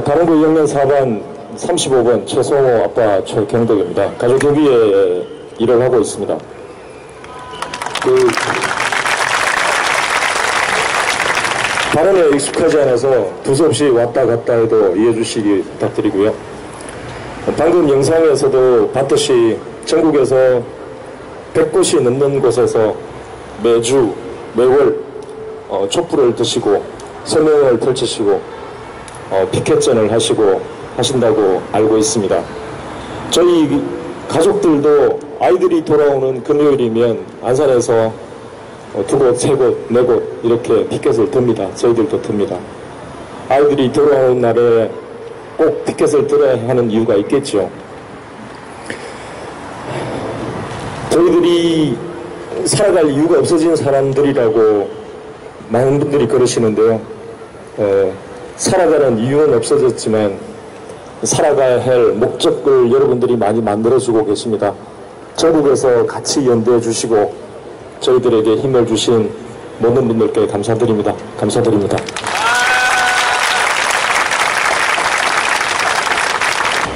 가령구 2학년 4반 35번 최성호 아빠 최경덕입니다. 가족협의회 일을 하고 있습니다. 발언에 익숙하지 않아서 두서없이 왔다 갔다 해도 이해해 주시기 부탁드리고요. 방금 영상에서도 봤듯이 전국에서 100곳이 넘는 곳에서 매주 매월 촛불을 드시고 서명을 펼치시고 피켓전을 하신다고 알고 있습니다. 저희 가족들도 아이들이 돌아오는 금요일이면 안산에서 2곳, 3곳, 4곳 이렇게 피켓을 듭니다. 저희들도 듭니다. 아이들이 돌아오는 날에 꼭 피켓을 들어야 하는 이유가 있겠죠. 저희들이 살아갈 이유가 없어진 사람들이라고 많은 분들이 그러시는데요. 살아가는 이유는 없어졌지만 살아가야 할 목적을 여러분들이 많이 만들어주고 계십니다. 전국에서 같이 연대해 주시고 저희들에게 힘을 주신 모든 분들께 감사드립니다. 감사드립니다.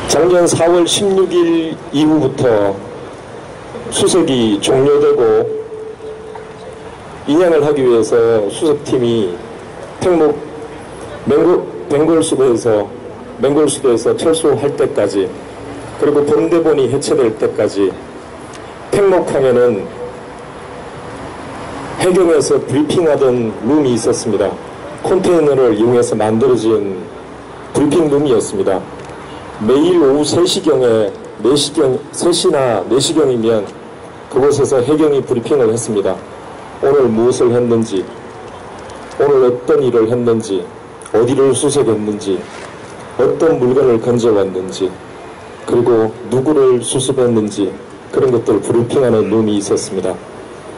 작년 4월 16일 이후부터 수색이 종료되고 인양을 하기 위해서 수색팀이 팽목 맹골수도에서 철수할 때까지, 그리고 범대본이 해체될 때까지 팽목항에는 해경에서 브리핑하던 룸이 있었습니다. 컨테이너를 이용해서 만들어진 브리핑 룸이었습니다. 매일 오후 3시경에 3시나 4시경이면 그곳에서 해경이 브리핑을 했습니다. 오늘 무엇을 했는지, 오늘 어떤 일을 했는지, 어디를 수색했는지, 어떤 물건을 건져왔는지, 그리고 누구를 수습했는지, 그런 것들을 브리핑하는 룸이 있었습니다.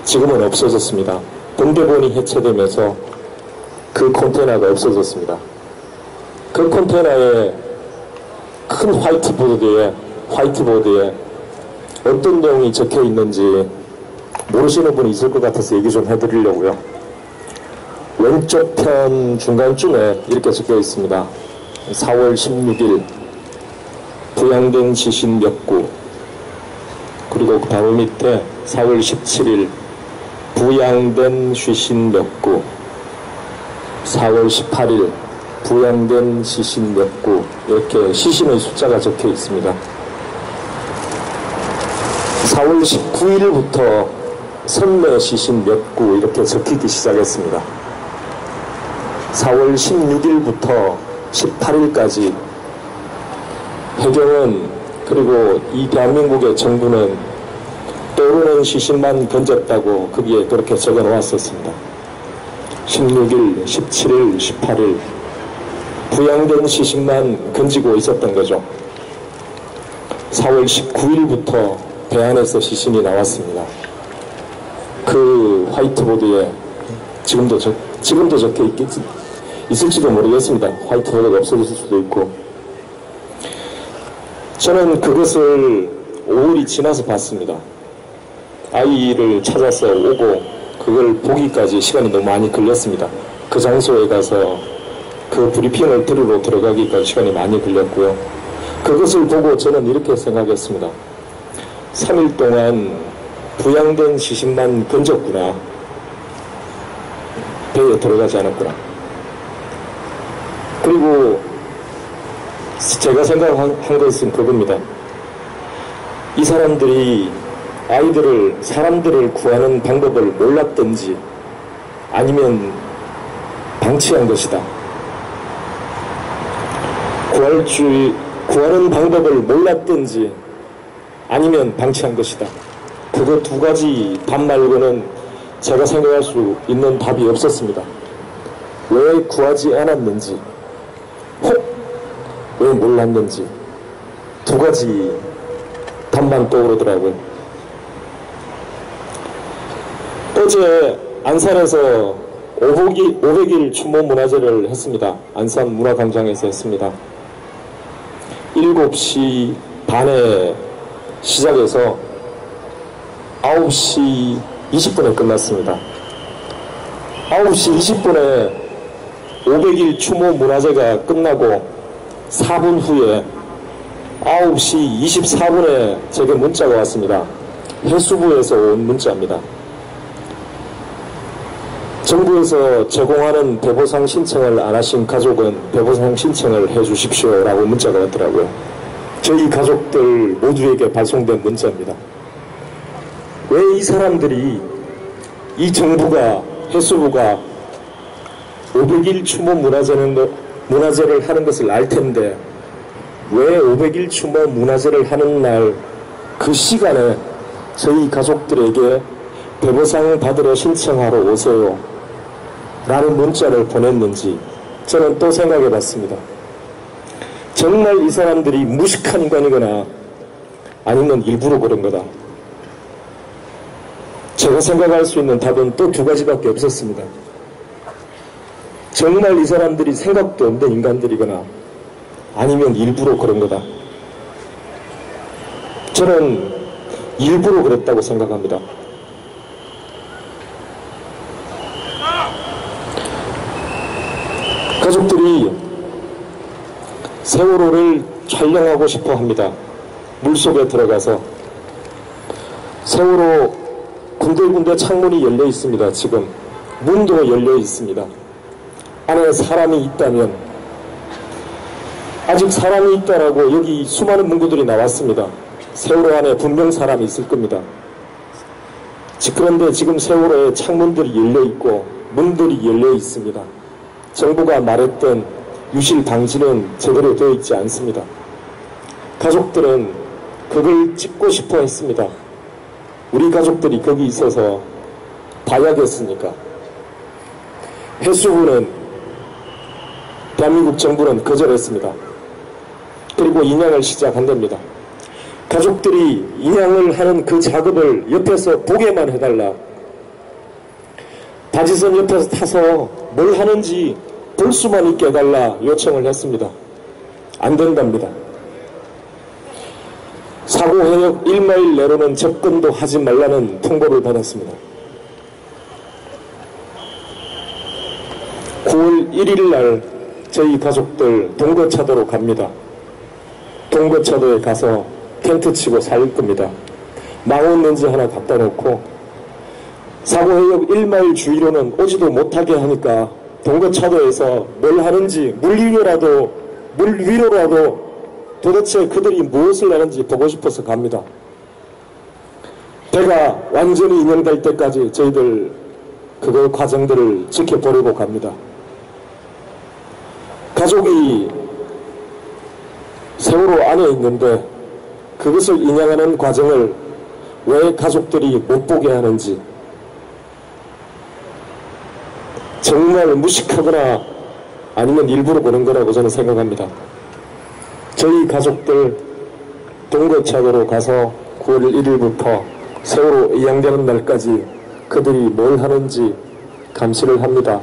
지금은 없어졌습니다. 범대본이 해체되면서 그 컨테이너가 없어졌습니다. 그 컨테이너에 큰 화이트보드에 어떤 내용이 적혀 있는지 모르시는 분이 있을 것 같아서 얘기 좀 해드리려고요. 왼쪽 편 중간쯤에 이렇게 적혀 있습니다. 4월 16일 부양된 시신 몇 구, 그리고 그 바로 밑에 4월 17일 부양된 시신 몇 구, 4월 18일 부양된 시신 몇 구, 이렇게 시신의 숫자가 적혀 있습니다. 4월 19일부터 선내 시신 몇 구 이렇게 적히기 시작했습니다. 4월 16일부터 18일까지 해경은, 그리고 이 대한민국의 정부는 떠오르는 시신만 건졌다고 거기에 그렇게 적어 놓았었습니다. 16일, 17일, 18일 부양된 시신만 건지고 있었던 거죠. 4월 19일부터 배 안에서 시신이 나왔습니다. 그 화이트보드에 지금도 적혀 있을지도 모르겠습니다. 화이트보드가 없어졌을 수도 있고. 저는 그것을 5일이 지나서 봤습니다. 아이를 찾아서 오고 그걸 보기까지 시간이 너무 많이 걸렸습니다. 그 장소에 가서 그 브리핑을 들으러 들어가기까지 시간이 많이 걸렸고요. 그것을 보고 저는 이렇게 생각했습니다. 3일 동안 부양된 시신만 건졌구나. 배에 들어가지 않았구나. 그리고 제가 생각한 것은 그겁니다. 이 사람들이 사람들을 구하는 방법을 몰랐든지 아니면 방치한 것이다. 구하는 방법을 몰랐든지 아니면 방치한 것이다. 그거 두 가지 답 말고는 제가 생각할 수 있는 답이 없었습니다. 왜 구하지 않았는지, 혹 왜 몰랐는지, 두 가지 답만 떠오르더라고요. 어제 안산에서 500일 추모 문화제를 했습니다. 안산 문화광장에서 했습니다. 7시 반에 시작해서 9시 20분에 끝났습니다. 9시 20분에 500일 추모 문화제가 끝나고 4분 후에 9시 24분에 제게 문자가 왔습니다. 해수부에서 온 문자입니다. 정부에서 제공하는 배보상 신청을 안 하신 가족은 배보상 신청을 해 주십시오 라고 문자가 왔더라고요. 저희 가족들 모두에게 발송된 문자입니다. 왜 이 사람들이, 이 정부가, 해수부가 500일 추모 문화제를 하는 것을 알 텐데 왜 500일 추모 문화제를 하는 날 그 시간에 저희 가족들에게 배보상 받으러 신청하러 오세요 라는 문자를 보냈는지 저는 또 생각해 봤습니다. 정말 이 사람들이 무식한 인간이거나 아니면 일부러 그런 거다. 제가 생각할 수 있는 답은 또 두 가지밖에 없었습니다. 정말 이 사람들이 생각도 없는 인간들이거나 아니면 일부러 그런 거다. 저는 일부러 그랬다고 생각합니다. 가족들이 세월호를 촬영하고 싶어 합니다. 물속에 들어가서. 세월호 군데군데 창문이 열려 있습니다. 지금 문도 열려 있습니다. 안에 사람이 있다면, 아직 사람이 있다라고 여기 수많은 문구들이 나왔습니다. 세월호 안에 분명 사람이 있을 겁니다. 그런데 지금 세월호에 창문들이 열려 있고 문들이 열려 있습니다. 정부가 말했던 유실 방지는 제대로 되어 있지 않습니다. 가족들은 그걸 찍고 싶어 했습니다. 우리 가족들이 거기 있어서 봐야겠으니까. 해수부는, 대한민국 정부는 거절했습니다. 그리고 인양을 시작한답니다. 가족들이 인양을 하는 그 작업을 옆에서 보게만 해달라. 바지선 옆에서 타서 뭘 하는지 볼 수만 있게 해달라 요청을 했습니다. 안 된답니다. 사고 해역 1마일 내로는 접근도 하지 말라는 통보를 받았습니다. 9월 1일 날 저희 가족들 동거차도로 갑니다. 동거차도에 가서 텐트 치고 살 겁니다. 망원렌즈 하나 갖다 놓고 사고해역 1마일 주위로는 오지도 못하게 하니까 동거차도에서 뭘 하는지 물 위로라도 도대체 그들이 무엇을 하는지 보고 싶어서 갑니다. 배가 완전히 인양될 때까지 저희들 그 과정들을 지켜보려고 갑니다. 가족이 세월호 안에 있는데 그것을 인양하는 과정을 왜 가족들이 못 보게 하는지, 정말 무식하거나 아니면 일부러 보는 거라고 저는 생각합니다. 저희 가족들 동거차도로 가서 9월 1일부터 세월호 인양되는 날까지 그들이 뭘 하는지 감시를 합니다.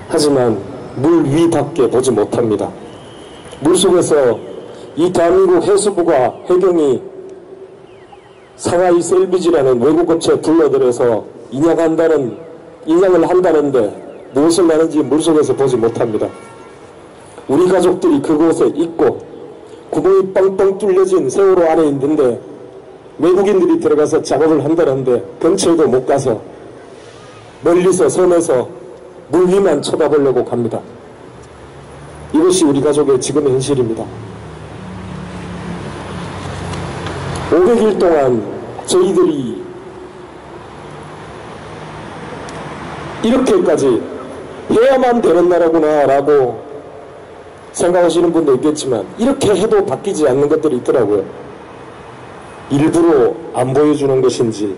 하지만 물 위밖에 보지 못합니다. 물속에서 이 대한민국 해수부가, 해경이 상하이 셀비지라는 외국 업체 불러들여서 인양을 한다는데 무엇을 하는지 물속에서 보지 못합니다. 우리 가족들이 그곳에 있고 구멍이 뻥뻥 뚫려진 세월호 안에 있는데 외국인들이 들어가서 작업을 한다는데 근처에도 못 가서 멀리서 섬에서 물 위만 쳐다보려고 갑니다. 이것이 우리 가족의 지금의 현실입니다. 500일 동안 저희들이 이렇게까지 해야만 되는 나라구나 라고 생각하시는 분도 있겠지만 이렇게 해도 바뀌지 않는 것들이 있더라고요. 일부러 안 보여주는 것인지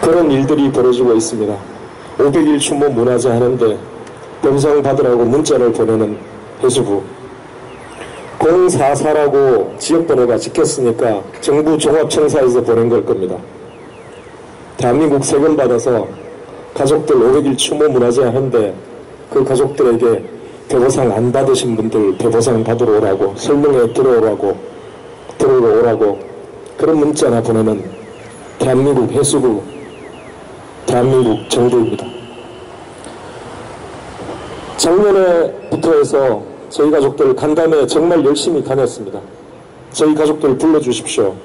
그런 일들이 벌어지고 있습니다. 500일 추모 문화제 하는데 변상 받으라고 문자를 보내는 해수부, 044라고 지역번호가 찍혔으니까 정부 종합청사에서 보낸 걸 겁니다. 대한민국 세금 받아서 가족들 500일 추모 문화제 하는데 그 가족들에게 배보상 안 받으신 분들 배보상 받으러 오라고, 설명회 들어오라고 그런 문자나 보내는 대한민국 해수부, 대한민국 정부입니다. 작년에부터 해서 저희 가족들 간담회 정말 열심히 다녔습니다. 저희 가족들 불러주십시오.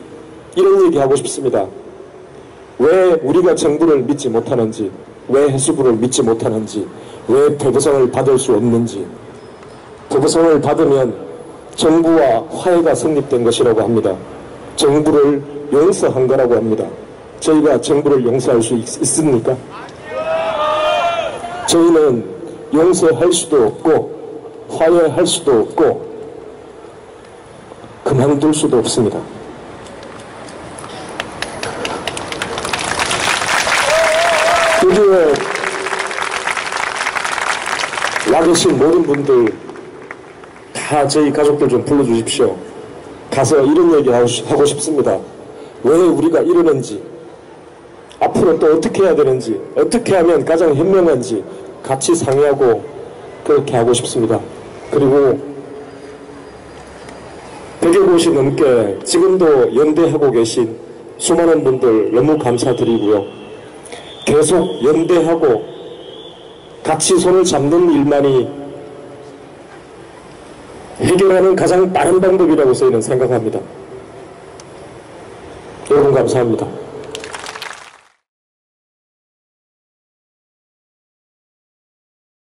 이런 얘기 하고 싶습니다. 왜 우리가 정부를 믿지 못하는지, 왜 해수부를 믿지 못하는지, 왜 배부상을 받을 수 없는지. 배부상을 받으면 정부와 화해가 성립된 것이라고 합니다. 정부를 용서한 거라고 합니다. 저희가 정부를 용서할 수 있습니까? 저희는 용서할 수도 없고 화해할 수도 없고 그만둘 수도 없습니다. 여기에 와 계신 모든 분들 다 저희 가족들 좀 불러주십시오. 가서 이런 얘기 하고 싶습니다. 왜 우리가 이러는지, 앞으로 또 어떻게 해야 되는지, 어떻게 하면 가장 현명한지 같이 상의하고 그렇게 하고 싶습니다. 그리고 100여 곳이 넘게 지금도 연대하고 계신 수많은 분들 너무 감사드리고요. 계속 연대하고 같이 손을 잡는 일만이 해결하는 가장 빠른 방법이라고 저희는 생각합니다. 여러분 감사합니다.